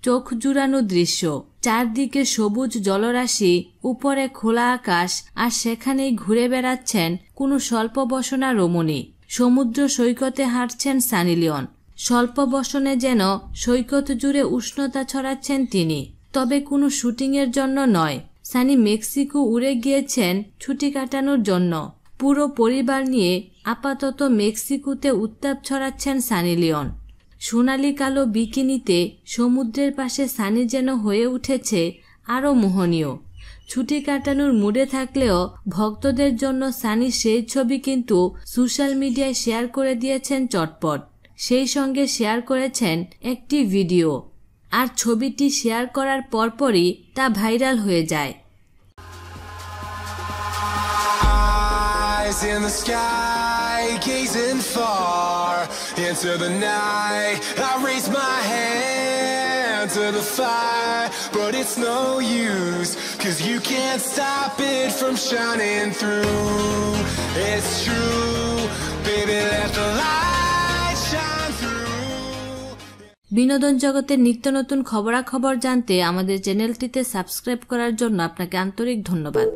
চোখ জুড়ানো দৃশ্য, চারদিকে সবুজ জলরাশি, উপরে খোলা আকাশ, আর সেখানেই ঘুরে বেড়াচ্ছেন কোনো স্বল্প বসনা রমণী। সমুদ্র সৈকতে হাঁটছেন সানি লিওন। স্বল্প বসনে যেন সৈকত জুড়ে উষ্ণতা ছড়াচ্ছেন তিনি। তবে কোনো শুটিংয়ের জন্য নয়, সানি মেক্সিকো উড়ে গিয়েছেন ছুটি কাটানোর জন্য। পুরো পরিবার নিয়ে আপাতত মেক্সিকোতে উত্তাপ ছড়াচ্ছেন সানি লিওন। সোনালি কালো বিকিনিতে সমুদ্রের পাশে সানি যেন হয়ে উঠেছে আরও মোহনীয়। ছুটি কাটানোর মুডে থাকলেও ভক্তদের জন্য সানি সেই ছবি কিন্তু সোশ্যাল মিডিয়ায় শেয়ার করে দিয়েছেন চটপট। সেই সঙ্গে শেয়ার করেছেন একটি ভিডিও, আর ছবিটি শেয়ার করার পরপরই তা ভাইরাল হয়ে যায়। In the sky, gazing far into the night, I raise my hand to the fire, but it's no use, 'cause you can't stop it from shining through. It's true, baby, let the light shine through. বিনোদন জগতের নিত্য নতুন খবরাখবর জানতে আমাদের চ্যানেলটিতে subscribe করার জন্য আপনাকে আন্তরিক ধন্যবাদ।